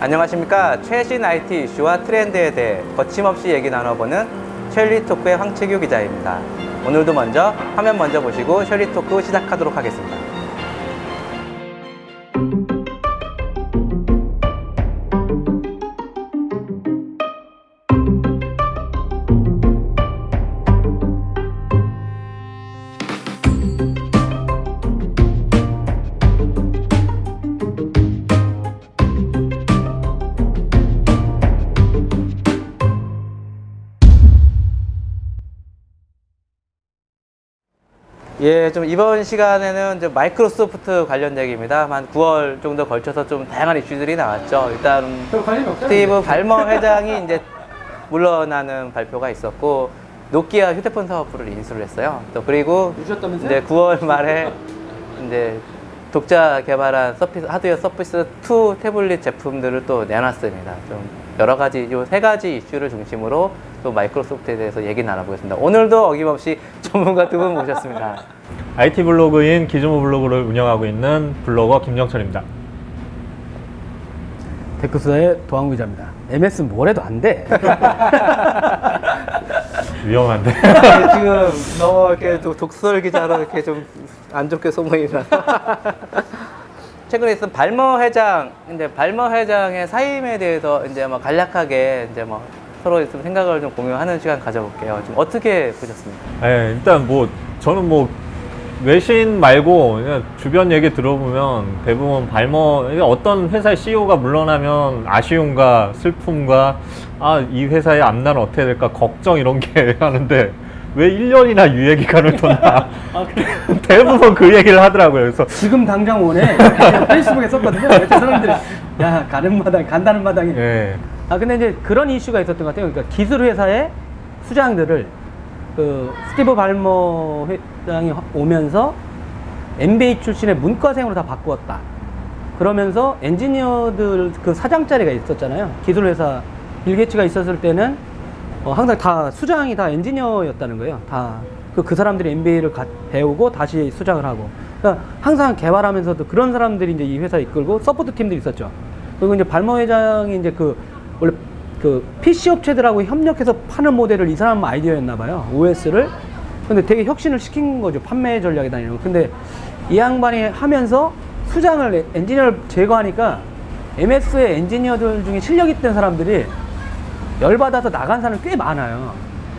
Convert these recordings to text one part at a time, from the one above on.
안녕하십니까. 최신 IT 이슈와 트렌드에 대해 거침없이 얘기 나눠보는 셜리토크의 황채규 기자입니다. 오늘도 먼저 화면 먼저 보시고 셜리토크 시작하도록 하겠습니다. 예, 좀 이번 시간에는 이제 마이크로소프트 관련 얘기입니다. 한 9월 정도 걸쳐서 좀 다양한 이슈들이 나왔죠. 일단 스티브 발머 회장이 이제 물러나는 발표가 있었고, 노키아 휴대폰 사업부를 인수를 했어요. 또 그리고 이제 9월 말에 이제 독자 개발한 하드웨어 서피스 2 태블릿 제품들을 또 내놨습니다. 좀 여러 가지, 요 세 가지 이슈를 중심으로 또 마이크로소프트에 대해서 얘기 나눠보겠습니다. 오늘도 어김없이 전문가 두 분 모셨습니다. IT 블로그인 기즈모 블로그를 운영하고 있는 블로거 김영철입니다. 테크수다의 도항 기자입니다. MS는 뭘 해도 안 돼. 위험한데. 지금 너무 이렇게 독설 기자로 이렇게 좀 안 좋게 소문이 나서. 최근에 있었던 발머 회장, 이제 발머 회장의 사임에 대해서 이제 뭐 간략하게 이제 뭐 서로 있으면 생각을 좀 공유하는 시간 가져볼게요. 좀 어떻게 보셨습니까? 네, 일단 뭐 저는 뭐 외신 말고 그냥 주변 얘기 들어보면 대부분 발머, 어떤 회사의 CEO가 물러나면 아쉬움과 슬픔과 이 회사의 앞날은 어떻게 될까 걱정 이런 게 하는데 왜 1년이나 유예기간을 뒀나. 대부분 그 얘기를 하더라고요. 그래서 지금 당장 오네. 페이스북에 썼거든요. 저 사람들이 야 가는 마당 간다는 마당에. 네. 근데 이제 그런 이슈가 있었던 것 같아요. 그러니까 기술 회사의 수장들을 스티브 발머 회장이 오면서 MBA 출신의 문과생으로 다 바꾸었다. 그러면서 엔지니어들 그 사장 자리가 있었잖아요. 기술 회사 빌 게이츠가 있었을 때는 항상 다 수장이 다 엔지니어였다는 거예요. 다 그 사람들이 MBA를 배우고 다시 수장을 하고. 그러니까 항상 개발하면서도 그런 사람들이 이제 이 회사 이끌고 서포트 팀들이 있었죠. 그리고 이제 발머 회장이 이제 원래 PC 업체들하고 협력해서 파는 모델을 이 사람 아이디어였나 봐요. OS를. 근데 되게 혁신을 시킨 거죠. 판매 전략이다 이런 거. 근데 이 양반이 하면서 수장을, 엔지니어를 제거하니까 MS의 엔지니어들 중에 실력 있던 사람들이 열받아서 나간 사람이 꽤 많아요.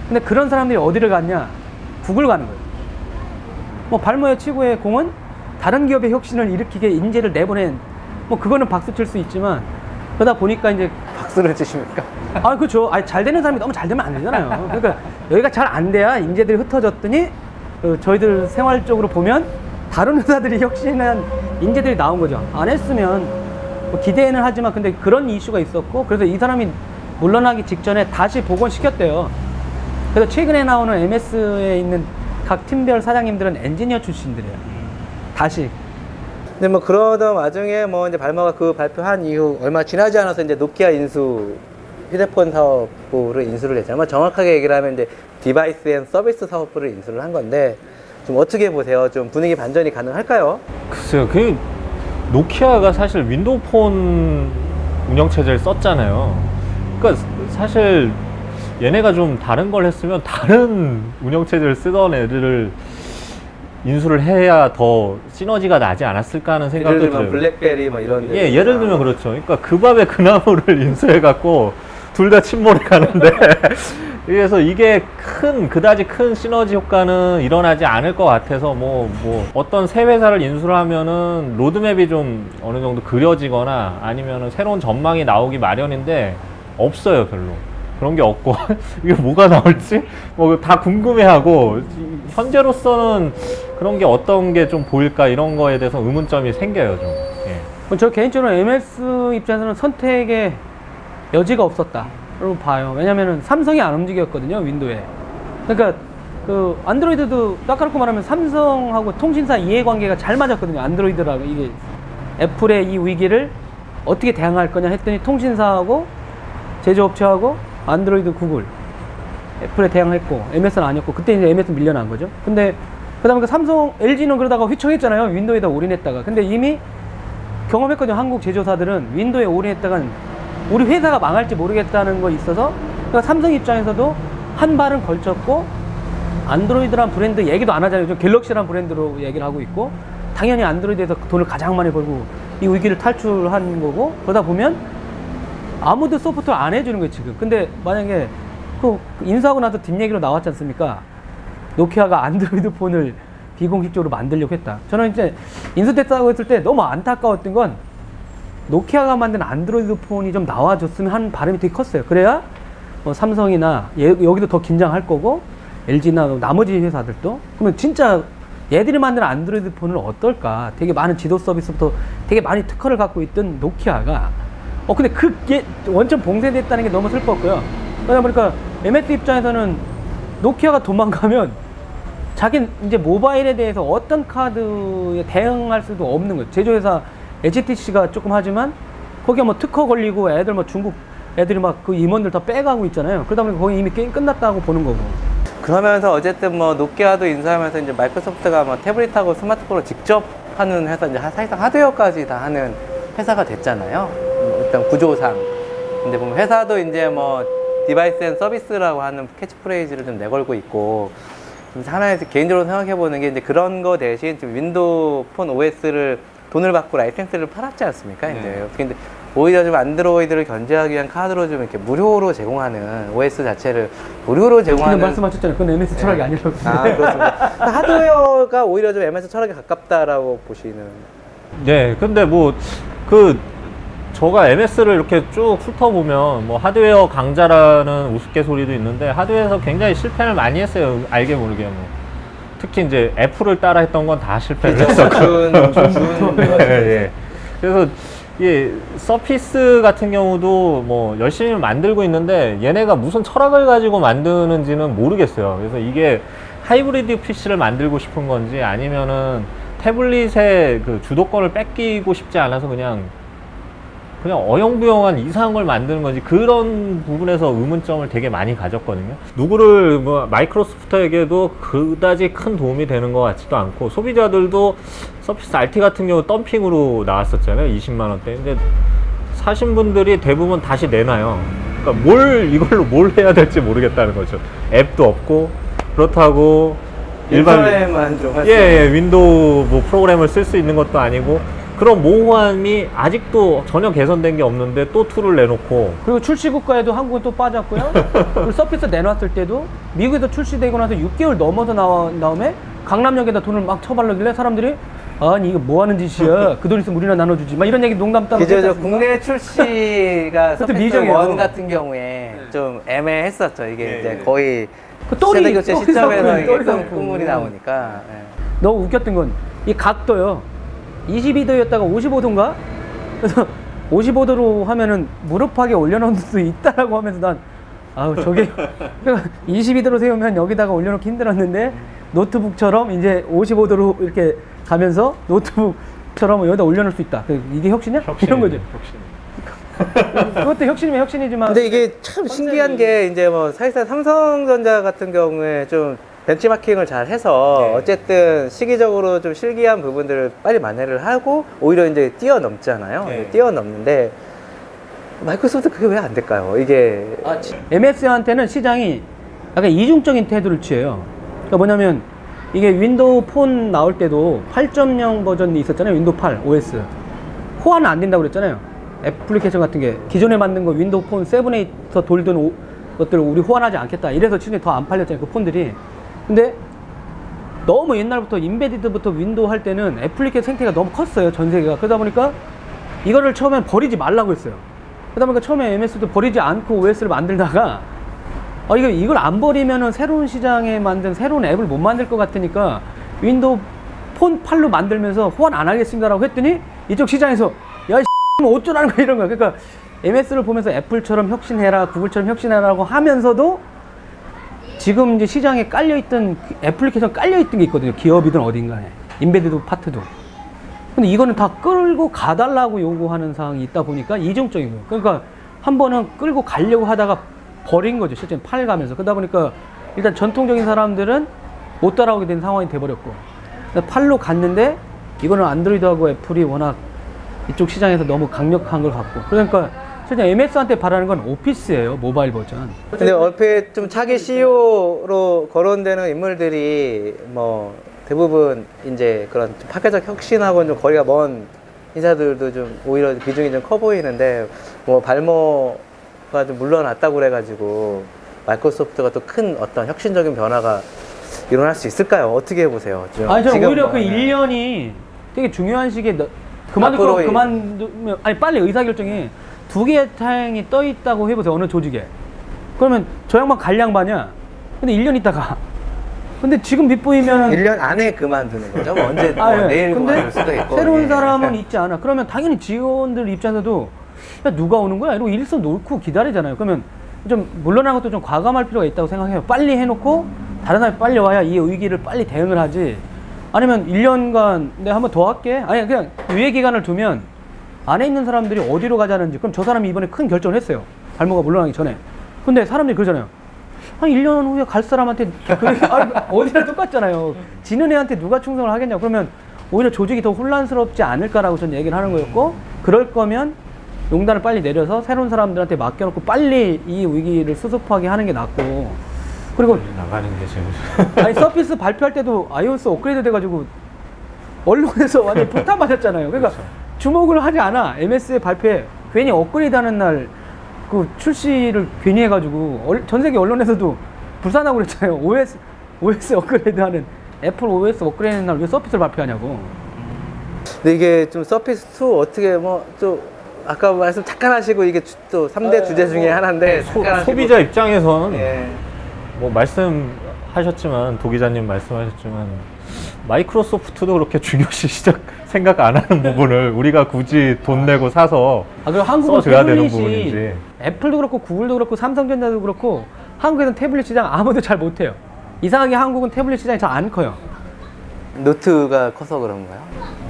근데 그런 사람들이 어디를 갔냐? 구글 가는 거예요. 뭐 발머의 최고의 공은 다른 기업의 혁신을 일으키게 인재를 내보낸, 뭐 그거는 박수 칠 수 있지만, 그러다 보니까 이제 박수를 치십니까? 그렇죠. 잘 되는 사람이 너무 잘 되면 안 되잖아요. 그러니까 여기가 잘 안 돼야 인재들이 흩어졌더니 저희들 생활적으로 보면 다른 회사들이 혁신한 인재들이 나온 거죠. 안 했으면 뭐 기대는 하지만 근데 그런 이슈가 있었고, 그래서 이 사람이 물러나기 직전에 다시 복원시켰대요. 그래서 최근에 나오는 MS에 있는 각 팀별 사장님들은 엔지니어 출신들이에요. 다시. 근데 뭐 그러던 와중에 뭐 이제 발머가 그 발표한 이후 얼마 지나지 않아서 이제 노키아 휴대폰 사업부를 인수를 했잖아요. 정확하게 얘기를 하면 이제 디바이스 앤 서비스 사업부를 인수를 한 건데, 좀 어떻게 보세요? 좀 분위기 반전이 가능할까요? 글쎄요, 노키아가 사실 윈도우 폰 운영체제를 썼잖아요. 그러니까 사실 얘네가 좀 다른 걸 했으면 다른 운영체제를 쓰던 애들을 인수를 해야 더 시너지가 나지 않았을까 하는 생각도 들어요. 예를 들면 블랙베리 뭐 이런. 예, 예를 들면 그렇죠. 그러니까 그 밥에 그 나무를 인수해갖고 둘 다 침몰해 가는데 그래서 이게 그다지 큰 시너지 효과는 일어나지 않을 것 같아서 뭐 어떤 새 회사를 인수를 하면은 로드맵이 좀 어느 정도 그려지거나 아니면은 새로운 전망이 나오기 마련인데 없어요, 별로. 그런 게 없고 이게 뭐가 나올지 뭐 다 궁금해하고, 현재로서는 그런 게 어떤 게 좀 보일까 이런 거에 대해서 의문점이 생겨요, 좀. 예. 저 개인적으로 MS 입장에서는 선택의 여지가 없었다고 봐요. 왜냐면은 삼성이 안 움직였거든요, 윈도우에. 그러니까 안드로이드도 따까놓고 말하면 삼성하고 통신사 이해관계가 잘 맞았거든요. 안드로이드라고. 이게 애플의 이 위기를 어떻게 대응할 거냐 했더니 통신사하고 제조업체하고 안드로이드, 구글, 애플에 대항했고 MS는 아니었고, 그때 이제 MS는 밀려난 거죠. 근데 그 다음에 삼성, LG는 그러다가 휘청했잖아요. 윈도우에다 올인했다가. 근데 이미 경험했거든요. 한국 제조사들은 윈도우에 올인했다간 우리 회사가 망할지 모르겠다는 거 있어서 그러니까 삼성 입장에서도 한 발은 걸쳤고 안드로이드란 브랜드 얘기도 안 하잖아요. 좀 갤럭시란 브랜드로 얘기를 하고 있고 당연히 안드로이드에서 돈을 가장 많이 벌고 이 위기를 탈출한 거고 그러다 보면 아무도 소프트웨어 안 해주는 거예요 지금. 근데 만약에 그 인수하고 나서 뒷얘기로 나왔지 않습니까? 노키아가 안드로이드 폰을 비공식적으로 만들려고 했다. 저는 이제 인수됐다고 했을 때 너무 안타까웠던 건 노키아가 만든 안드로이드 폰이 좀 나와줬으면 하는 바람이 되게 컸어요. 그래야 삼성이나 여기도 더 긴장할 거고 LG나 나머지 회사들도 그러면 진짜 얘들이 만드는 안드로이드 폰은 어떨까? 되게 많은 지도 서비스부터 되게 많이 특허를 갖고 있던 노키아가 근데 그게 원천 봉쇄됐다는 게 너무 슬펐고요. 그러다 보니까 MS 입장에서는 노키아가 도망가면 자기는 이제 모바일에 대해서 어떤 카드에 대응할 수도 없는 거예요. 제조회사 HTC가 조금 하지만 거기에 뭐 특허 걸리고 애들 뭐 중국 애들이 막 그 임원들 다 빼가고 있잖아요. 그러다 보니까 거기 이미 게임 끝났다고 보는 거고. 그러면서 어쨌든 뭐 노키아도 인수하면서 이제 마이크로소프트가 뭐 태블릿하고 스마트폰을 직접 하는 회사, 이제 사실상 하드웨어까지 다 하는 회사가 됐잖아요. 일단 구조상. 근데 보면 회사도 이제 뭐 디바이스 앤 서비스라고 하는 캐치프레이즈를 좀 내걸고 있고, 하나에서 개인적으로 생각해 보는 게 이제 그런 거 대신 지금 윈도우 폰 OS를 돈을 받고 라이센스를 팔았지 않습니까? 이제 근데 오히려 좀 안드로이드를 견제하기 위한 카드로 좀 이렇게 무료로 제공하는 OS 자체를 무료로 제공하는. 말씀하셨잖아요. 그건 MS 철학이 아니라고. 아, 그렇습니다. 하드웨어가 오히려 좀 MS 철학에 가깝다라고 보시는. 네, 근데 뭐 저가 MS를 이렇게 쭉 훑어보면 뭐 하드웨어 강자라는 우스갯소리도 있는데 하드웨어에서 굉장히 실패를 많이 했어요. 알게 모르게 뭐. 특히 이제 애플을 따라 했던 건 다 실패를 했었고. 예. 그래서 이 서피스 같은 경우도 뭐 열심히 만들고 있는데 얘네가 무슨 철학을 가지고 만드는지는 모르겠어요. 그래서 이게 하이브리드 PC를 만들고 싶은 건지 아니면은 태블릿의 그 주도권을 뺏기고 싶지 않아서 그냥 어영부영한 이상한 걸 만드는 건지 그런 부분에서 의문점을 되게 많이 가졌거든요. 누구를 뭐 마이크로소프트에게도 그다지 큰 도움이 되는 것 같지도 않고 소비자들도 서피스 RT 같은 경우 덤핑으로 나왔었잖아요. 20만 원대. 근데 사신 분들이 대부분 다시 내놔요. 그러니까 이걸로 뭘 해야 될지 모르겠다는 거죠. 앱도 없고 그렇다고 인터넷만 좀 할 수 있는 윈도우 뭐 프로그램을 쓸 수 있는 것도 아니고 그런 모호함이 아직도 전혀 개선된 게 없는데 또 툴을 내놓고 그리고 출시 국가에도 한국은 또 빠졌고요. 그리고 서피스 내놨을 때도 미국에서 출시되고 나서 6개월 넘어서 나온 다음에 강남역에다 돈을 막 쳐발르길래 사람들이 아니 이거 뭐 하는 짓이야. 그 돈 있으면 우리나 나눠주지. 막 이런 얘기 농담 따로 그죠, 국내 출시가 서피스 미정이에요. 1 같은 경우에 좀 애매했었죠. 이게 이제 거의 그 또리 세대교체 시점에서 이게 상품. 끈물이 나오니까. 너무 웃겼던 건 이 각도요. 22도였다가 55도인가? 그래서 55도로 하면은 무릎팍에 올려놓을 수 있다라고 하면서 난 아우 저게 22도로 세우면 여기다가 올려놓기 힘들었는데 노트북처럼 이제 55도로 이렇게 가면서 노트북처럼 여기다 올려놓을 수 있다. 이게 혁신이야? 이런 거죠. 그것도 혁신이면 혁신이지만. 근데 이게 참 신기한 게 이제 뭐 사실상 삼성전자 같은 경우에 좀 벤치마킹을 잘 해서 어쨌든 시기적으로 좀 실기한 부분들을 빨리 만회를 하고 오히려 이제 뛰어넘잖아요. 뛰어넘는데 마이크로소프트 그게 왜 안 될까요? 이게 MS한테는 시장이 약간 이중적인 태도를 취해요. 그러니까 뭐냐면 이게 윈도우 폰 나올 때도 8.0 버전이 있었잖아요. 윈도우 8 OS 호환은 안 된다고 그랬잖아요. 애플리케이션 같은 게 기존에 만든 거 윈도우 폰 7에서 돌던 것들을 우리 호환하지 않겠다. 이래서 시중에 더 안 팔렸잖아요. 그 폰들이. 근데 너무 옛날부터 인베디드부터 윈도우 할 때는 애플리케이션 생태가 너무 컸어요. 전 세계가. 그러다 보니까 이거를 처음엔 버리지 말라고 했어요. 그러다 보니까 처음에 MS도 버리지 않고 OS를 만들다가 이걸 안 버리면은 새로운 시장에 만든 새로운 앱을 못 만들 것 같으니까 윈도우 폰 8로 만들면서 호환 안 하겠습니다라고 했더니 이쪽 시장에서 야 어쩌라는 거야 이런 거야. 그러니까 MS를 보면서 애플처럼 혁신해라, 구글처럼 혁신해라고 하면서도 지금 이제 시장에 깔려있던 애플리케이션 깔려있던 게 있거든요. 기업이든 어딘가에 인베디드 파트도. 근데 이거는 다 끌고 가달라고 요구하는 사항이 있다 보니까 이중적인 거예요. 그러니까 한 번은 끌고 가려고 하다가 버린 거죠. 실제는 팔가면서. 그러다 보니까 일단 전통적인 사람들은 못 따라오게 된 상황이 돼버렸고, 팔로 갔는데 이거는 안드로이드하고 애플이 워낙 이쪽 시장에서 너무 강력한 걸 갖고, 그러니까 실제 MS한테 바라는 건 오피스예요, 모바일 버전. 근데 얼핏 좀 차기 CEO로 거론되는 인물들이 뭐 대부분 이제 그런 좀 파괴적 혁신하고는 좀 거리가 먼 인사들도 좀 오히려 비중이 좀 커 보이는데 뭐 발머가 좀 물러났다고 그래가지고 마이크로소프트가 또 큰 어떤 혁신적인 변화가 일어날 수 있을까요? 어떻게 보세요? 아니, 저는 지금 오히려 뭐, 그 네. 1년이 되게 중요한 시기에 그만둘 거 앞으로 그만두면 아니 빨리 의사결정이 두 개의 타행이 떠 있다고 해보세요. 어느 조직에. 그러면 저 양반 갈 양반이야. 근데 1년 있다가. 근데 지금 밑보이면 1년 안에 그만두는 거죠? 뭐 언제 뭐 아, 예. 내일 근데 그만둘 수도 있고 새로운 예. 사람은 있지 않아. 그러면 당연히 직원들 입장에서도 야, 누가 오는 거야? 이러고 일선 놓고 기다리잖아요. 그러면 좀 물러나는 것도 좀 과감할 필요가 있다고 생각해요. 빨리 해놓고 다른 사람이 빨리 와야 이 위기를 빨리 대응을 하지. 아니면 1년간 내가 한 번 더 할게. 아니 그냥 유예 기간을 두면 안에 있는 사람들이 어디로 가자는지. 그럼 저 사람이 이번에 큰 결정을 했어요. 발모가 물러나기 전에. 근데 사람들이 그러잖아요. 한 1년 후에 갈 사람한테 어디나 똑같잖아요. 지는 애한테 누가 충성을 하겠냐. 그러면 오히려 조직이 더 혼란스럽지 않을까라고 저는 얘기를 하는 거였고, 그럴 거면 용단을 빨리 내려서 새로운 사람들한테 맡겨놓고 빨리 이 위기를 수습하게 하는 게 낫고. 그리고 나가는 게 제일. 아니 서피스 발표할 때도 iOS 업그레이드 돼가지고 언론에서 완전 폭탄 맞았잖아요. 그러니까 그렇죠. 주목을 하지 않아. MS의 발표에 괜히 업그레이드 하는 날 그 출시를 괜히 해가지고 전 세계 언론에서도 불산하고 그랬잖아요. OS 업그레이드 하는, 애플 OS 업그레이드 하는 날 왜 서피스를 발표하냐고. 근데 이게 좀 서피스 2 어떻게 뭐 또 아까 말씀 잠깐 하시고 이게 또 3대 주제 중에 하나인데 잠깐 하시고. 소비자 입장에서는 예. 뭐 말씀하셨지만, 도 기자님 말씀하셨지만, 마이크로소프트도 그렇게 중요시 생각 안 하는 부분을 우리가 굳이 돈 내고 사서 그리고 한국은 써줘야 되는 태블릿이 부분이지. 애플도 그렇고 구글도 그렇고 삼성전자도 그렇고 한국에서는 태블릿 시장 아무도 잘 못해요. 이상하게 한국은 태블릿 시장이 잘 안 커요. 노트가 커서 그런가요?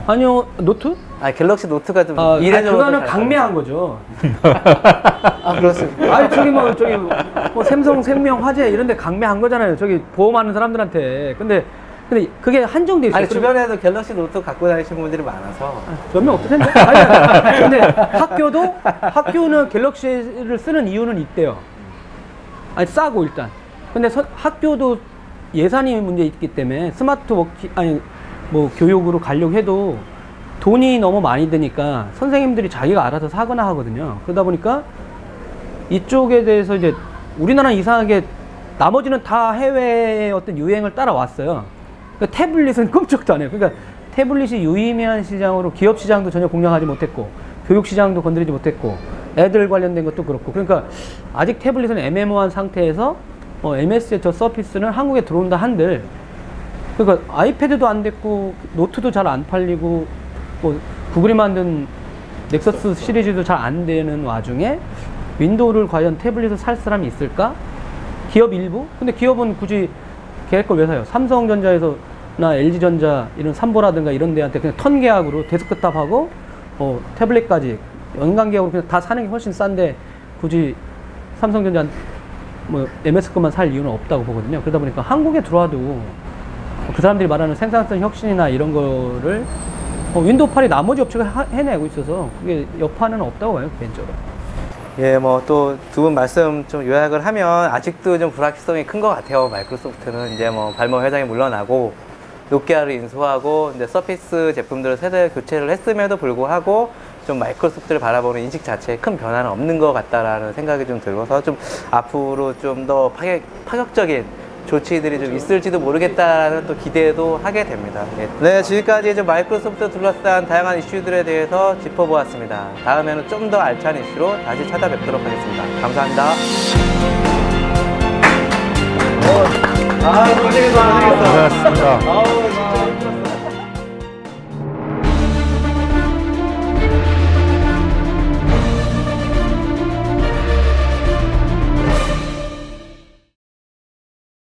아니요, 노트? 아 갤럭시 노트가 좀 아니, 이례적으로 그거는 잘 강매한 거죠. 아 그렇습니다. 아니 저기 뭐 삼성 생명 화재 이런데 강매한 거잖아요. 저기 보험하는 사람들한테. 근데 그게 한정돼 있어요. 아니 주변에도 갤럭시 노트 갖고 다니시는 분들이 많아서 몇 명 없을 텐데. 아니, 근데 학교는 갤럭시를 쓰는 이유는 있대요. 아니 싸고 일단. 근데 학교도 예산이 문제 있기 때문에 스마트 워킹 아니 뭐 교육으로 가려고 해도 돈이 너무 많이 드니까 선생님들이 자기가 알아서 사거나 하거든요. 그러다 보니까 이쪽에 대해서 이제 우리나라는 이상하게 나머지는 다 해외의 어떤 유행을 따라왔어요. 그러니까 태블릿은 끔찍도 안 해요. 그러니까 태블릿이 유의미한 시장으로 기업 시장도 전혀 공략하지 못했고 교육 시장도 건드리지 못했고 애들 관련된 것도 그렇고, 그러니까 아직 태블릿은 애매모호한 상태에서 MS의 저 서피스는 한국에 들어온다 한들, 그러니까 아이패드도 안 됐고 노트도 잘 안 팔리고 뭐 구글이 만든 넥서스 시리즈도 잘 안 되는 와중에 윈도우를 과연 태블릿을 살 사람이 있을까? 기업 일부? 근데 기업은 굳이 걔 걸 왜 사요? 삼성전자에서나 LG전자 이런 삼보라든가 이런 데한테 그냥 턴 계약으로 데스크탑하고 태블릿까지 연간 계약으로 그냥 다 사는 게 훨씬 싼데 굳이 삼성전자 뭐 MS 것만 살 이유는 없다고 보거든요. 그러다 보니까 한국에 들어와도 그 사람들이 말하는 생산성 혁신이나 이런 거를 윈도우 8이 나머지 업체가 해내고 있어서 그게 여파는 없다고 봐요, 개인적으로. 예, 뭐 또 두 분 말씀 좀 요약을 하면 아직도 좀 불확실성이 큰 것 같아요. 마이크로소프트는 이제 뭐 발모 회장이 물러나고 노키아를 인수하고 이제 서피스 제품들을 세대 교체를 했음에도 불구하고 좀 마이크로소프트를 바라보는 인식 자체에 큰 변화는 없는 것 같다라는 생각이 좀 들어서 좀 앞으로 좀 더 파격적인 조치들이 좀 있을지도 모르겠다라는 또 기대도 하게 됩니다. 예. 네, 지금까지 이제 마이크로소프트 둘러싼 다양한 이슈들에 대해서 짚어보았습니다. 다음에는 좀 더 알찬 이슈로 다시 찾아뵙도록 하겠습니다. 감사합니다. 고생했어. 고생하셨습니다.